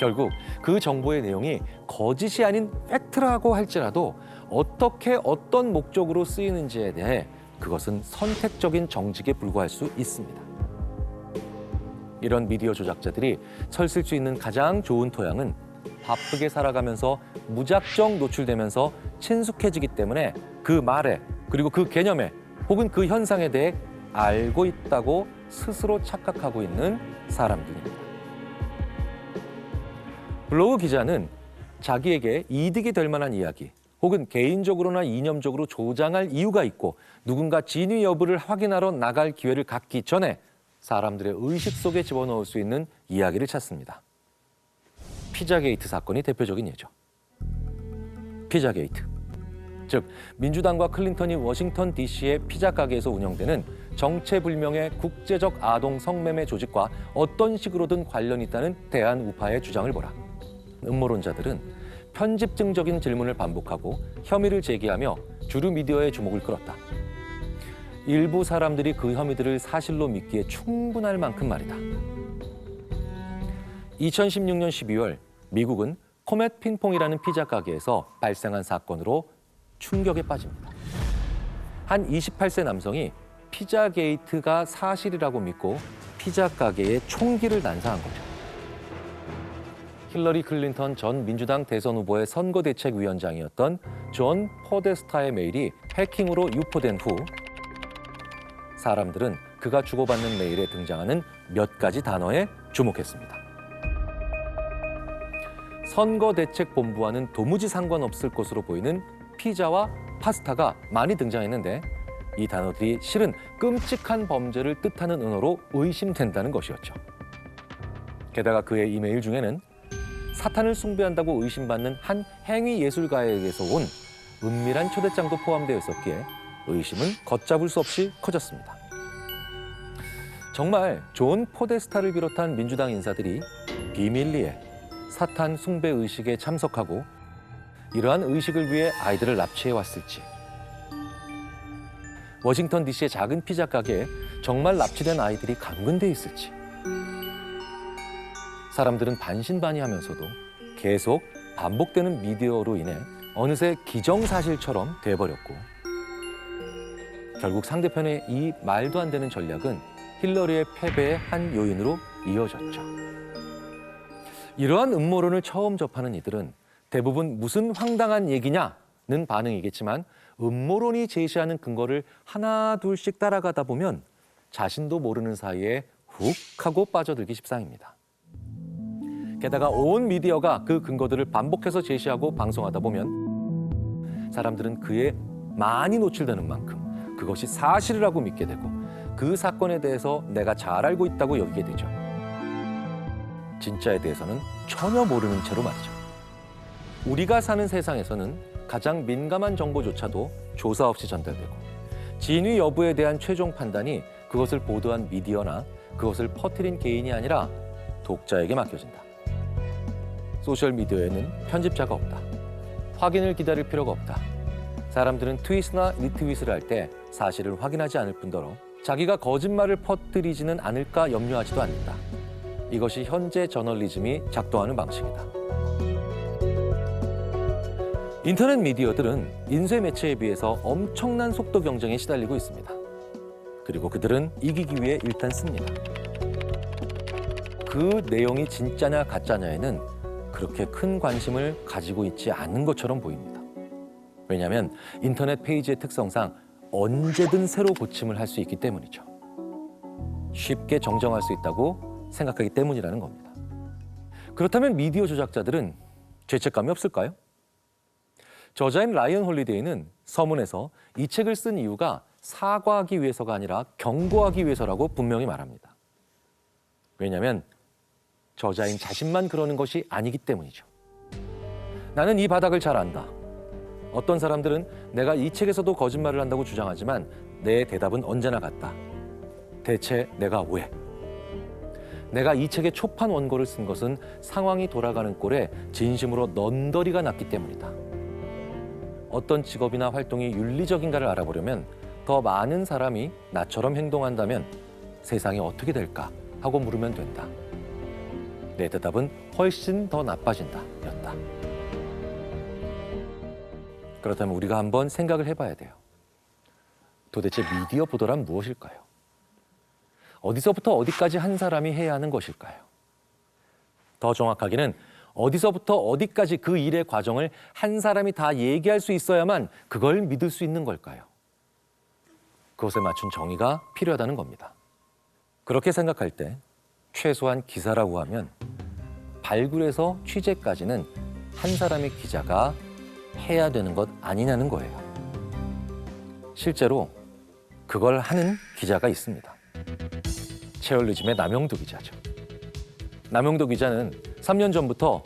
결국 그 정보의 내용이 거짓이 아닌 팩트라고 할지라도 어떻게 어떤 목적으로 쓰이는지에 대해 그것은 선택적인 정직에 불과할 수 있습니다. 이런 미디어 조작자들이 설쓸 수 있는 가장 좋은 토양은 바쁘게 살아가면서 무작정 노출되면서 친숙해지기 때문에 그 말에 그리고 그 개념에 혹은 그 현상에 대해 알고 있다고 스스로 착각하고 있는 사람들입니다. 블로그 기자는 자기에게 이득이 될 만한 이야기 혹은 개인적으로나 이념적으로 조장할 이유가 있고 누군가 진위 여부를 확인하러 나갈 기회를 갖기 전에 사람들의 의식 속에 집어넣을 수 있는 이야기를 찾습니다. 피자게이트 사건이 대표적인 예죠. 피자게이트. 즉 민주당과 클린턴이 워싱턴 DC의 피자 가게에서 운영되는 정체불명의 국제적 아동 성매매 조직과 어떤 식으로든 관련이 있다는 대한우파의 주장을 보라. 음모론자들은 편집증적인 질문을 반복하고 혐의를 제기하며 주류 미디어의 주목을 끌었다. 일부 사람들이 그 혐의들을 사실로 믿기에 충분할 만큼 말이다. 2016년 12월 미국은 코멧 핑퐁이라는 피자 가게에서 발생한 사건으로 충격에 빠집니다. 한 28세 남성이 피자게이트가 사실이라고 믿고 피자 가게에 총기를 난사한 거죠. 힐러리 클린턴 전 민주당 대선 후보의 선거대책위원장이었던 존 포데스타의 메일이 해킹으로 유포된 후 사람들은 그가 주고받는 메일에 등장하는 몇 가지 단어에 주목했습니다. 선거대책본부와는 도무지 상관없을 것으로 보이는 피자와 파스타가 많이 등장했는데 이 단어들이 실은 끔찍한 범죄를 뜻하는 언어로 의심된다는 것이었죠. 게다가 그의 이메일 중에는 사탄을 숭배한다고 의심받는 한 행위 예술가에게서 온 은밀한 초대장도 포함되어 있었기에 의심은 걷잡을 수 없이 커졌습니다. 정말 존 포데스타를 비롯한 민주당 인사들이 비밀리에 사탄 숭배 의식에 참석하고 이러한 의식을 위해 아이들을 납치해 왔을지, 워싱턴 DC의 작은 피자 가게에 정말 납치된 아이들이 감금돼 있을지, 사람들은 반신반의하면서도 계속 반복되는 미디어로 인해 어느새 기정사실처럼 돼버렸고 결국 상대편의 이 말도 안 되는 전략은 힐러리의 패배의 한 요인으로 이어졌죠. 이러한 음모론을 처음 접하는 이들은 대부분 무슨 황당한 얘기냐는 반응이겠지만 음모론이 제시하는 근거를 하나 둘씩 따라가다 보면 자신도 모르는 사이에 훅 하고 빠져들기 십상입니다. 게다가 온 미디어가 그 근거들을 반복해서 제시하고 방송하다 보면 사람들은 그에 많이 노출되는 만큼 그것이 사실이라고 믿게 되고 그 사건에 대해서 내가 잘 알고 있다고 여기게 되죠. 진짜에 대해서는 전혀 모르는 채로 말이죠. 우리가 사는 세상에서는 가장 민감한 정보조차도 조사 없이 전달되고 진위 여부에 대한 최종 판단이 그것을 보도한 미디어나 그것을 퍼뜨린 개인이 아니라 독자에게 맡겨진다. 소셜미디어에는 편집자가 없다. 확인을 기다릴 필요가 없다. 사람들은 트윗이나 리트윗을 할 때 사실을 확인하지 않을 뿐더러 자기가 거짓말을 퍼뜨리지는 않을까 염려하지도 않는다. 이것이 현재 저널리즘이 작동하는 방식이다. 인터넷 미디어들은 인쇄 매체에 비해서 엄청난 속도 경쟁에 시달리고 있습니다. 그리고 그들은 이기기 위해 일단 씁니다. 그 내용이 진짜냐 가짜냐에는 그렇게 큰 관심을 가지고 있지 않은 것처럼 보입니다. 왜냐하면 인터넷 페이지의 특성상 언제든 새로 고침을 할 수 있기 때문이죠. 쉽게 정정할 수 있다고 생각하기 때문이라는 겁니다. 그렇다면 미디어 조작자들은 죄책감이 없을까요? 저자인 라이언 홀리데이는 서문에서 이 책을 쓴 이유가 사과하기 위해서가 아니라 경고하기 위해서라고 분명히 말합니다. 왜냐하면 저자인 자신만 그러는 것이 아니기 때문이죠. 나는 이 바닥을 잘 안다. 어떤 사람들은 내가 이 책에서도 거짓말을 한다고 주장하지만 내 대답은 언제나 같다. 대체 내가 왜? 내가 이 책의 초판 원고를 쓴 것은 상황이 돌아가는 꼴에 진심으로 넌더리가 났기 때문이다. 어떤 직업이나 활동이 윤리적인가를 알아보려면 더 많은 사람이 나처럼 행동한다면 세상이 어떻게 될까 하고 물으면 된다. 내 대답은 훨씬 더 나빠진다 였다. 그렇다면 우리가 한번 생각을 해봐야 돼요. 도대체 미디어 보도란 무엇일까요? 어디서부터 어디까지 한 사람이 해야 하는 것일까요? 더 정확하게는 어디서부터 어디까지 그 일의 과정을 한 사람이 다 얘기할 수 있어야만 그걸 믿을 수 있는 걸까요? 그것에 맞춘 정의가 필요하다는 겁니다. 그렇게 생각할 때 최소한 기사라고 하면 발굴에서 취재까지는 한 사람의 기자가 해야 되는 것 아니냐는 거예요. 실제로 그걸 하는 기자가 있습니다. 채널리즘의 남영도 기자죠. 남영도 기자는 3년 전부터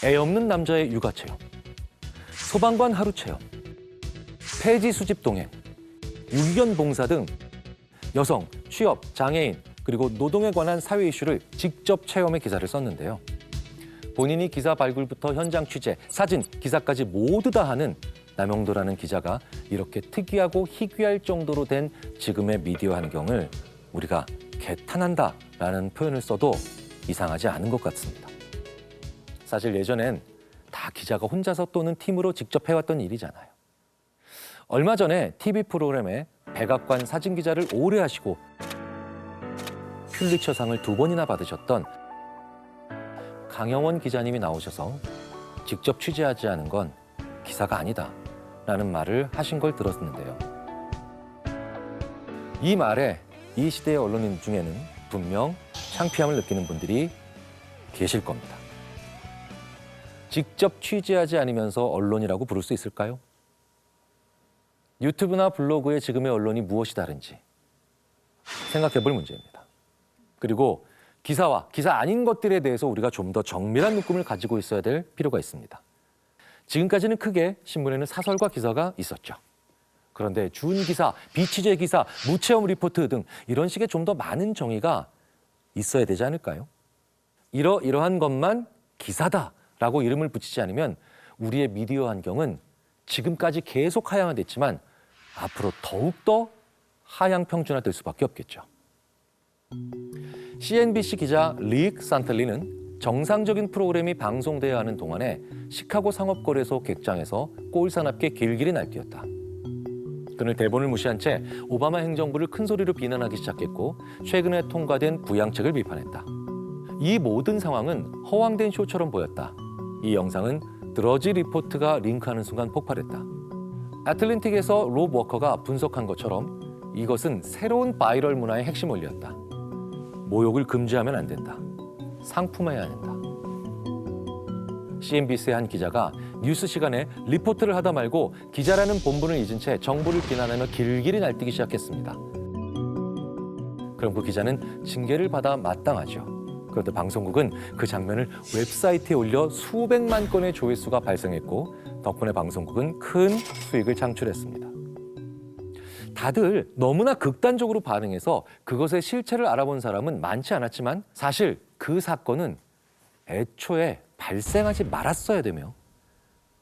애 없는 남자의 육아 체험, 소방관 하루 체험, 폐지 수집 동행, 유기견 봉사 등 여성, 취업, 장애인, 그리고 노동에 관한 사회 이슈를 직접 체험해 기사를 썼는데요. 본인이 기사 발굴부터 현장 취재, 사진, 기사까지 모두 다 하는 남영도라는 기자가 이렇게 특이하고 희귀할 정도로 된 지금의 미디어 환경을 우리가 개탄한다라는 표현을 써도 이상하지 않은 것 같습니다. 사실 예전엔 다 기자가 혼자서 또는 팀으로 직접 해왔던 일이잖아요. 얼마 전에 TV 프로그램에 백악관 사진기자를 오래 하시고 퓰리처상을 2번이나 받으셨던 강영원 기자님이 나오셔서 직접 취재하지 않은 건 기사가 아니다 라는 말을 하신 걸 들었는데요. 이 말에 이 시대의 언론인 중에는 분명 창피함을 느끼는 분들이 계실 겁니다. 직접 취재하지 않으면서 언론이라고 부를 수 있을까요? 유튜브나 블로그의 지금의 언론이 무엇이 다른지 생각해 볼 문제입니다. 그리고 기사와 기사 아닌 것들에 대해서 우리가 좀 더 정밀한 눈금을 가지고 있어야 될 필요가 있습니다. 지금까지는 크게 신문에는 사설과 기사가 있었죠. 그런데 준기사, 비취재 기사, 무체험 리포트 등 이런 식의 좀 더 많은 정의가 있어야 되지 않을까요? 이러한 것만 기사다라고 이름을 붙이지 않으면 우리의 미디어 환경은 지금까지 계속 하향화됐지만 앞으로 더욱더 하향평준화될 수밖에 없겠죠. CNBC 기자 릭 산텔리는 정상적인 프로그램이 방송돼야 하는 동안에 시카고 상업거래소 객장에서 꼴사납게 길길이 날뛰었다. 그는 대본을 무시한 채 오바마 행정부를 큰 소리로 비난하기 시작했고 최근에 통과된 부양책을 비판했다. 이 모든 상황은 허황된 쇼처럼 보였다. 이 영상은 드러지 리포트가 링크하는 순간 폭발했다. 애틀랜틱에서 롭 워커가 분석한 것처럼 이것은 새로운 바이럴 문화의 핵심 원리였다. 모욕을 금지하면 안 된다. 상품화해야 한다. CNBC의 한 기자가 뉴스 시간에 리포트를 하다 말고 기자라는 본분을 잊은 채 정부를 비난하며 길길이 날뛰기 시작했습니다. 그럼 그 기자는 징계를 받아 마땅하죠. 그런데 방송국은 그 장면을 웹사이트에 올려 수백만 건의 조회수가 발생했고 덕분에 방송국은 큰 수익을 창출했습니다. 다들 너무나 극단적으로 반응해서 그것의 실체를 알아본 사람은 많지 않았지만 사실 그 사건은 애초에 발생하지 말았어야 되며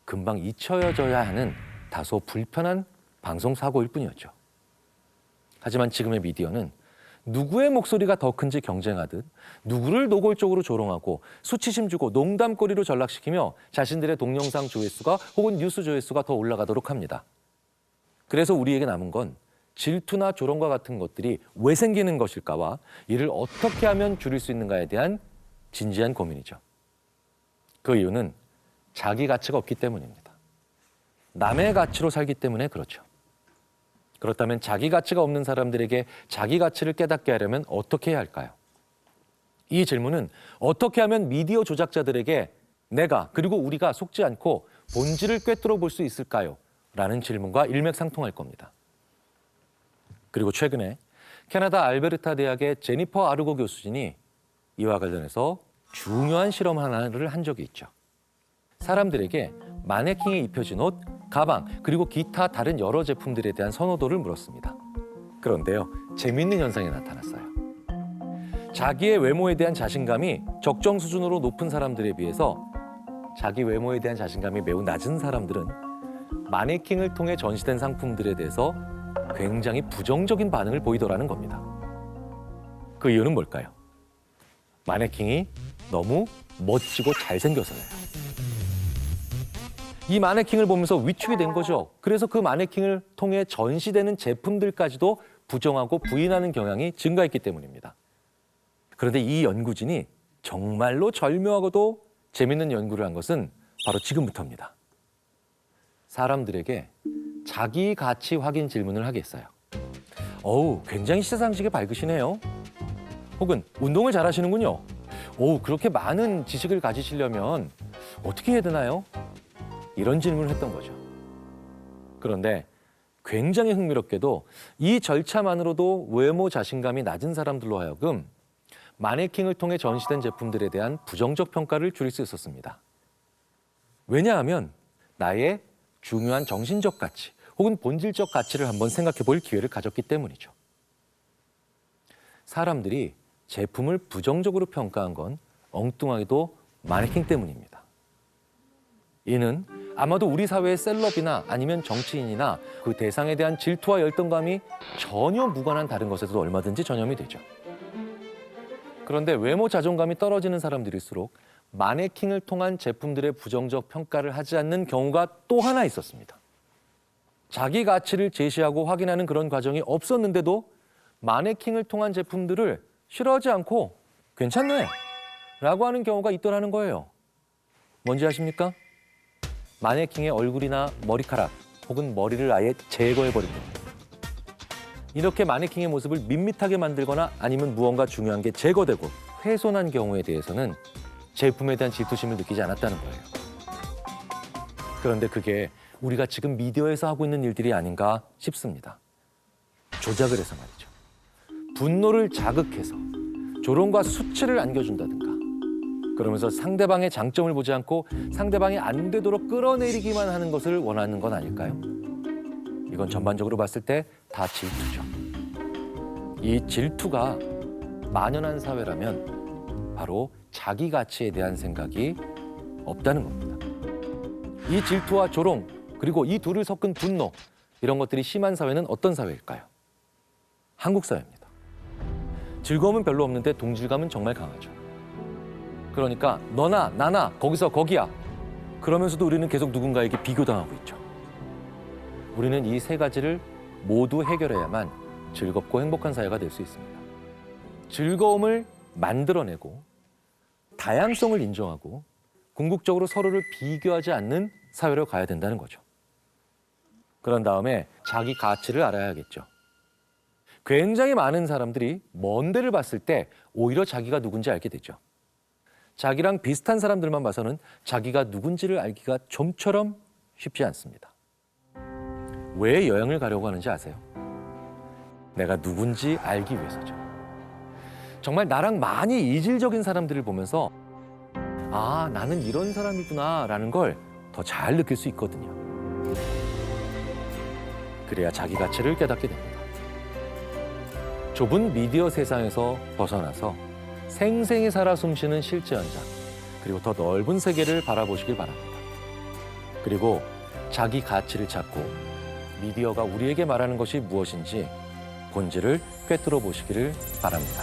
금방 잊혀져야 하는 다소 불편한 방송사고일 뿐이었죠. 하지만 지금의 미디어는 누구의 목소리가 더 큰지 경쟁하듯 누구를 노골적으로 조롱하고 수치심 주고 농담거리로 전락시키며 자신들의 동영상 조회수가 혹은 뉴스 조회수가 더 올라가도록 합니다. 그래서 우리에게 남은 건 질투나 조롱과 같은 것들이 왜 생기는 것일까와 이를 어떻게 하면 줄일 수 있는가에 대한 진지한 고민이죠. 그 이유는 자기 가치가 없기 때문입니다. 남의 가치로 살기 때문에 그렇죠. 그렇다면 자기 가치가 없는 사람들에게 자기 가치를 깨닫게 하려면 어떻게 해야 할까요? 이 질문은 어떻게 하면 미디어 조작자들에게 내가 그리고 우리가 속지 않고 본질을 꿰뚫어 볼 수 있을까요? 라는 질문과 일맥상통할 겁니다. 그리고 최근에 캐나다 알베르타 대학의 제니퍼 아르고 교수진이 이와 관련해서 중요한 실험 하나를 한 적이 있죠. 사람들에게 마네킹에 입혀진 옷, 가방, 그리고 기타 다른 여러 제품들에 대한 선호도를 물었습니다. 그런데요, 재미있는 현상이 나타났어요. 자기의 외모에 대한 자신감이 적정 수준으로 높은 사람들에 비해서 자기 외모에 대한 자신감이 매우 낮은 사람들은 마네킹을 통해 전시된 상품들에 대해서 굉장히 부정적인 반응을 보이더라는 겁니다. 그 이유는 뭘까요? 마네킹이 너무 멋지고 잘생겨서예요. 이 마네킹을 보면서 위축이 된 거죠. 그래서 그 마네킹을 통해 전시되는 제품들까지도 부정하고 부인하는 경향이 증가했기 때문입니다. 그런데 이 연구진이 정말로 절묘하고도 재밌는 연구를 한 것은 바로 지금부터입니다. 사람들에게 자기 가치 확인 질문을 하게 했어요. 어우, 굉장히 시사상식에 밝으시네요. 혹은 운동을 잘하시는군요. 오, 그렇게 많은 지식을 가지시려면 어떻게 해야 되나요? 이런 질문을 했던 거죠. 그런데 굉장히 흥미롭게도 이 절차만으로도 외모 자신감이 낮은 사람들로 하여금 마네킹을 통해 전시된 제품들에 대한 부정적 평가를 줄일 수 있었습니다. 왜냐하면 나의 중요한 정신적 가치 혹은 본질적 가치를 한번 생각해 볼 기회를 가졌기 때문이죠. 사람들이 제품을 부정적으로 평가한 건 엉뚱하게도 마네킹 때문입니다. 이는 아마도 우리 사회의 셀럽이나 아니면 정치인이나 그 대상에 대한 질투와 열등감이 전혀 무관한 다른 것에도 얼마든지 전염이 되죠. 그런데 외모 자존감이 떨어지는 사람들일수록 마네킹을 통한 제품들의 부정적 평가를 하지 않는 경우가 또 하나 있었습니다. 자기 가치를 제시하고 확인하는 그런 과정이 없었는데도 마네킹을 통한 제품들을 싫어하지 않고 괜찮네 라고 하는 경우가 있더라는 거예요. 뭔지 아십니까? 마네킹의 얼굴이나 머리카락 혹은 머리를 아예 제거해버린 겁니다. 이렇게 마네킹의 모습을 밋밋하게 만들거나 아니면 무언가 중요한 게 제거되고 훼손한 경우에 대해서는 제품에 대한 질투심을 느끼지 않았다는 거예요. 그런데 그게 우리가 지금 미디어에서 하고 있는 일들이 아닌가 싶습니다. 조작을 해서 말이죠. 분노를 자극해서 조롱과 수치를 안겨준다든가 그러면서 상대방의 장점을 보지 않고 상대방이 안 되도록 끌어내리기만 하는 것을 원하는 건 아닐까요? 이건 전반적으로 봤을 때 다 질투죠. 이 질투가 만연한 사회라면 바로 자기 가치에 대한 생각이 없다는 겁니다. 이 질투와 조롱 그리고 이 둘을 섞은 분노 이런 것들이 심한 사회는 어떤 사회일까요? 한국 사회입니다. 즐거움은 별로 없는데 동질감은 정말 강하죠. 그러니까 너나 나나 거기서 거기야 그러면서도 우리는 계속 누군가에게 비교당하고 있죠. 우리는 이 세 가지를 모두 해결해야만 즐겁고 행복한 사회가 될 수 있습니다. 즐거움을 만들어내고 다양성을 인정하고 궁극적으로 서로를 비교하지 않는 사회로 가야 된다는 거죠. 그런 다음에 자기 가치를 알아야겠죠. 굉장히 많은 사람들이 먼 데를 봤을 때 오히려 자기가 누군지 알게 되죠. 자기랑 비슷한 사람들만 봐서는 자기가 누군지를 알기가 좀처럼 쉽지 않습니다. 왜 여행을 가려고 하는지 아세요? 내가 누군지 알기 위해서죠. 정말 나랑 많이 이질적인 사람들을 보면서 아, 나는 이런 사람이구나 라는 걸 더 잘 느낄 수 있거든요. 그래야 자기 가치를 깨닫게 됩니다. 좁은 미디어 세상에서 벗어나서 생생히 살아 숨쉬는 실제 현장, 그리고 더 넓은 세계를 바라보시길 바랍니다. 그리고 자기 가치를 찾고 미디어가 우리에게 말하는 것이 무엇인지 본질을 꿰뚫어 보시기를 바랍니다.